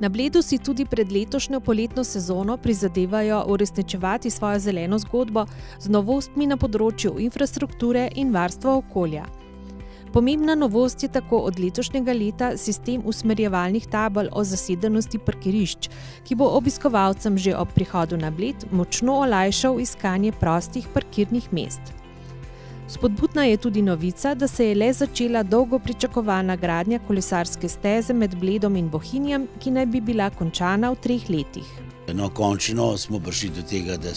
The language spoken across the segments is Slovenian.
Na Bledu si tudi pred letošnjo poletno sezono prizadevajo uresničevati svojo zeleno zgodbo z novostmi na področju infrastrukture in varstva okolja. Pomembna novost je tako od letošnjega leta sistem usmerjevalnih tabel o zasedenosti parkirišč, ki bo obiskovalcem že ob prihodu na Bled močno olajšal iskanje prostih parkirnih mest. Spodbudna je tudi novica, da se je le začela dolgo pričakovana gradnja kolesarske steze med Bledom in Bohinjem, ki naj bi bila končana v 3 letih. Končno smo prišli do tega, da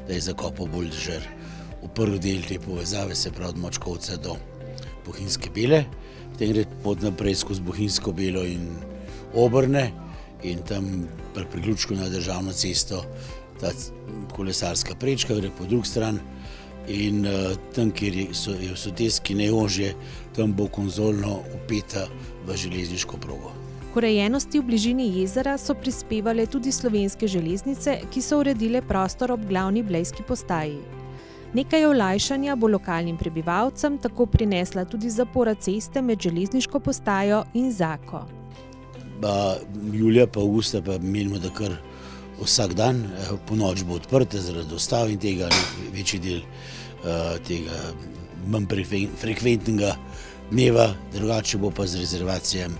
je zakopal buldožer v prvi del te povezave, se pravi od Močkovca do Bohinjske Bele, potem gre pot naprej skozi Bohinjsko Belo in Obrne in tam pri priključku na državno cesto ta kolesarska prečka gre po drugi stran in tam, kjer je v Soteski najožje, tam bo konzolno vpeta v železniško progo. K urejenosti v bližini jezera so prispevale tudi Slovenske železnice, ki so uredile prostor ob glavni blejski postaji. Nekaj olajšanja bo lokalnim prebivalcem tako prinesla tudi zapora ceste med železniško postajo in Zako. Julija pa avgusta pa menimo, da kar vsak dan, ponoči bo odprta zaradi dostav in tega večji del tega manj frekventnega dneva, drugače bo pa z rezervacijami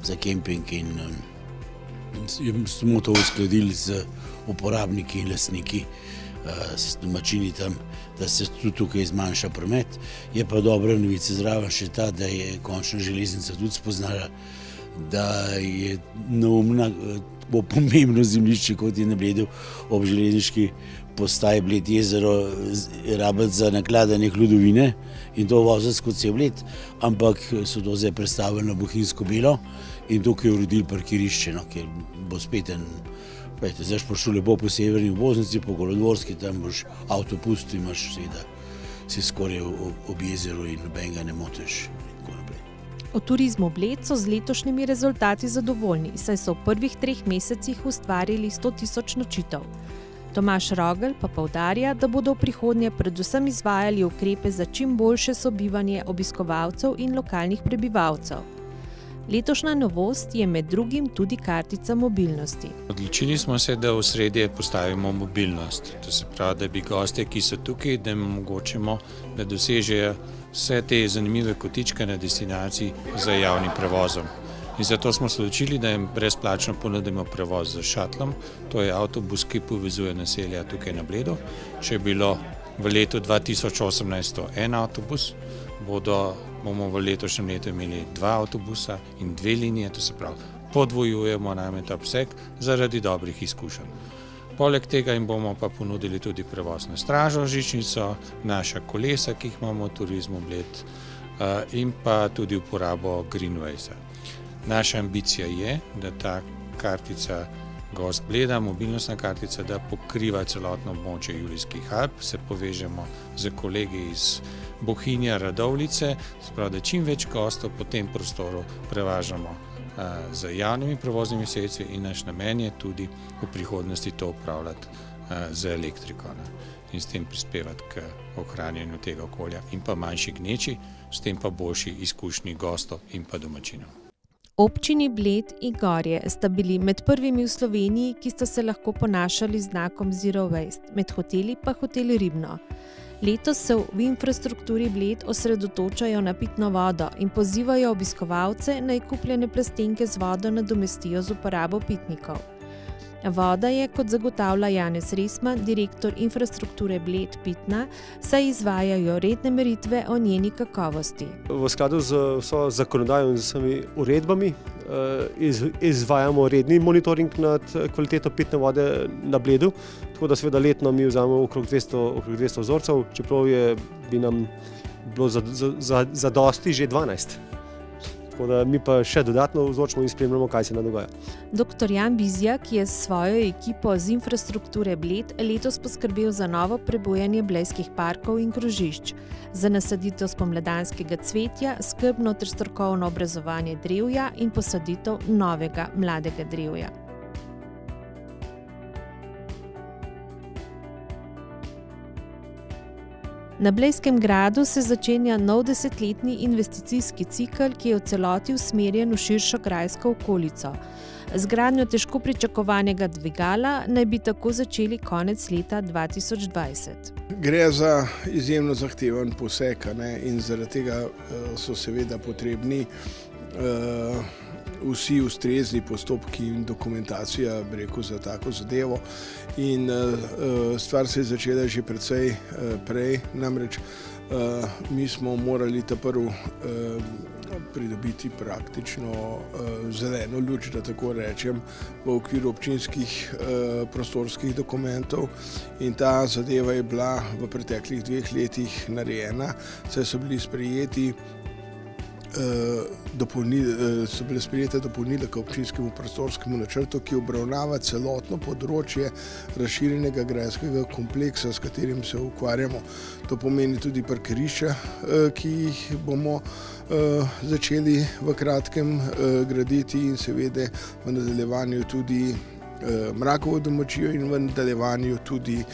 za kemping in smo to uskladili z uporabniki in lastniki, s domačini tam, da se tudi tukaj zmanjša promet. Je pa dobra novica zraven še ta, da je končno železnica tudi spoznala, da je neumna, bo pomembno zemljišče, kot je na Bledu ob železniški postaji Bled jezero, rabiti za nakladanje hlodovine in to voziti kot se je Bled, ampak so to zdaj predstavili na Bohinjsko Belo in tukaj je uredili parkirišče, kjer bo spet zdaj prišel lepo po severni obvoznici, po Golodvorski, tam boš avto pustil, imaš seveda si skoraj ob jezeru in nobenega ne motiš. V turizmu Bled so z letošnjimi rezultati zadovoljni, saj so v prvih 3 mesecih ustvarili 100.000 nočitev. Tomaž Rogelj pa poudarja, da bodo v prihodnje predvsem izvajali ukrepe za čim boljše sobivanje obiskovalcev in lokalnih prebivalcev. Letošnja novost je med drugim tudi kartica mobilnosti. Odločili smo se, da v sredje postavimo mobilnost. To se pravi, da bi gostje, ki so tukaj, da jim omogočimo, da dosežejo vse te zanimive kotičke na destinaciji z javnim prevozom. In zato smo se odločili, da jim brezplačno ponudimo prevoz z šatlom. To je avtobus, ki povezuje naselja tukaj na Bledu. Če je bilo v letu 2018 en avtobus, bomo v letošnjem letu imeli 2 avtobusa in 2 linije, to se pravi, podvojujemo ta obseg zaradi dobrih izkušenj. Poleg tega jim bomo pa ponudili tudi prevoz na stražo žičnico, naša kolesa, ki jih imamo v turizmu Bled, in pa tudi uporabo Greenwaysa. Naša ambicija je, da ta kartica Gost Bleda, mobilnostna kartica, da pokriva celotno območje Julijskih Alp, se povežemo z kolegi iz Bohinja, Radovljice, sprav, da čim več gostov po tem prostoru prevažamo z javnimi prevoznimi sredstvi in naš namen je tudi v prihodnosti to upravljati z elektriko in s tem prispevati k ohranjanju tega okolja in pa manjši gneči, s tem pa boljši izkušnji gostov in pa domačinov. Občini Bled in Gorje sta bili med prvimi v Sloveniji, ki sta se lahko ponašali z znakom Zero Waste, med hoteli pa Hotel Ribno. Letos se v infrastrukturi Bled osredotočajo na pitno vodo in pozivajo obiskovalce, naj kupljene plastenke z vodo nadomestijo z uporabo pitnikov. Voda je, kot zagotavlja Janez Resman, direktor infrastrukture Bled pitna, saj izvajajo redne meritve o njeni kakovosti. V skladu z vso zakonodajo in z vsemi uredbami izvajamo redni monitoring nad kvaliteto pitne vode na Bledu, tako da seveda letno mi vzamemo okrog 200 vzorcev, čeprav bi nam bilo zadosti že 12. Tako da mi pa še dodatno vzorčimo in spremljamo, kaj se dogaja. Dr. Jan Bizjak je s svojo ekipo z infrastrukture Bled letos poskrbel za novo prebujanje blejskih parkov in krožišč, za nasaditev spomladanskega cvetja, skrbno ter strokovno obrezovanje drevja in posaditev novega mladega drevja. Na Blejskem gradu se začenja nov 10-letni investicijski cikel, ki je v celoti usmerjen v širšo grajsko okolico. Z gradnjo težko pričakovanega dvigala naj bi tako začeli konec leta 2020. Gre za izjemno zahteven poseg, in zaradi tega so seveda potrebni vsi ustrezni postopki in dokumentacija, za tako zadevo. In stvar se je začela že precej prej, namreč mi smo morali prvi pridobiti praktično zeleno luč, da tako rečem, v okviru občinskih prostorskih dokumentov, in ta zadeva je bila v preteklih 2 letih narejena, saj so bili sprejeti so bile sprejete dopolnila k občinskemu prostorskemu načrtu, ki obravnava celotno področje razširjenega grajskega kompleksa, s katerim se ukvarjamo. To pomeni tudi parkirišča, ki jih bomo začeli v kratkem graditi, in seveda v nadaljevanju tudi Mrakovo domačijo in v nadaljevanju tudi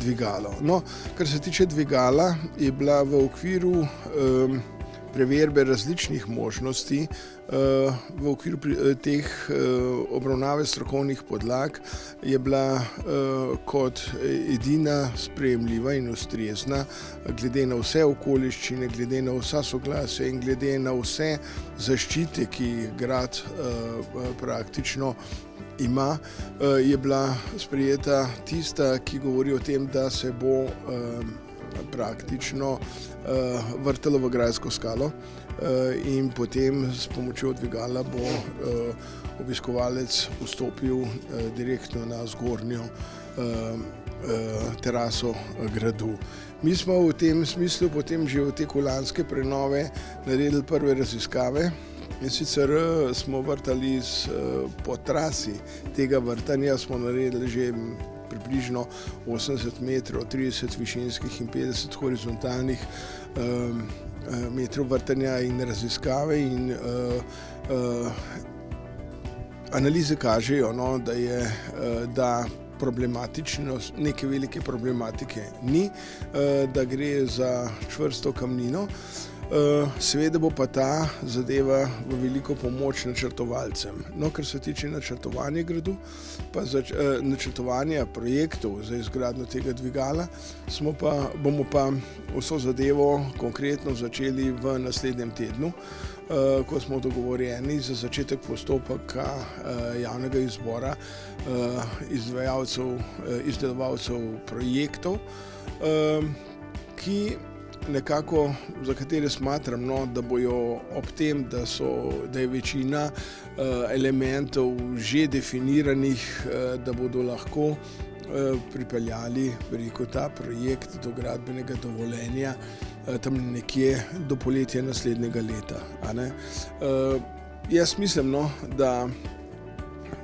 dvigalo. No, kar se tiče dvigala, je bila v okviru preverbe različnih možnosti, v okviru teh obravnave strokovnih podlag je bila kot edina sprejemljiva in ustrezna, glede na vse okoliščine, glede na vsa soglasja in glede na vse zaščite, ki grad praktično ima, je bila sprejeta tista, ki govori o tem, da se bo praktično vrtalo v grajsko skalo, in potem s pomočjo dvigala bo obiskovalec vstopil direktno na zgornjo teraso gradu. Mi smo v tem smislu potem že v teku lanske prenove naredili prve raziskave, in sicer smo vrtali po trasi tega vrtanja, smo naredili že približno 80 metrov, 30 višinskih in 50 horizontalnih metrov vrtanja in raziskave, in analize kažejo, da problematičnost, neke velike problematike ni, da gre za čvrsto kamnino. Seveda bo pa ta zadeva v veliko pomoč načrtovalcem. No, kar se tiče načrtovanja gradu, pa načrtovanja projektov za izgradnjo tega dvigala, bomo pa vso zadevo konkretno začeli v naslednjem tednu, ko smo dogovorjeni za začetek postopka javnega izbora izdelovalcev projektov, za katere smatram, da bojo ob tem, da je večina elementov že definiranih, da bodo lahko pripeljali ta projekt do gradbenega dovoljenja tam nekje do poletja naslednjega leta. Jaz mislim, da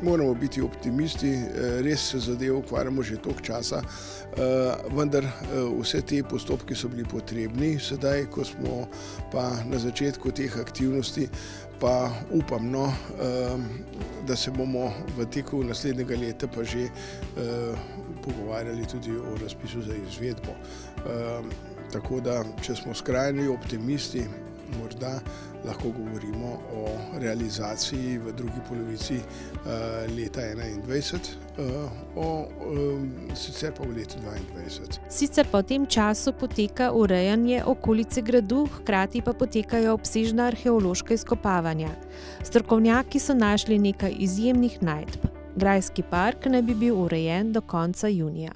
moramo biti optimisti, res se zadevo ukvarjamo že toliko časa, vendar vse te postopki so bili potrebni. Sedaj, ko smo pa na začetku teh aktivnosti, pa upam, da se bomo v teku naslednjega leta pa že pogovarjali tudi o razpisu za izvedbo. Tako da, če smo skrajni optimisti, morda lahko govorimo o realizaciji v drugi polovici leta 2021, sicer pa v letu 2022. Sicer pa v tem času poteka urejanje okolice gradu, hkrati pa potekajo obsežna arheološka izkopavanja. Strokovnjaki so našli nekaj izjemnih najdb. Grajski park naj bi bil urejen do konca junija.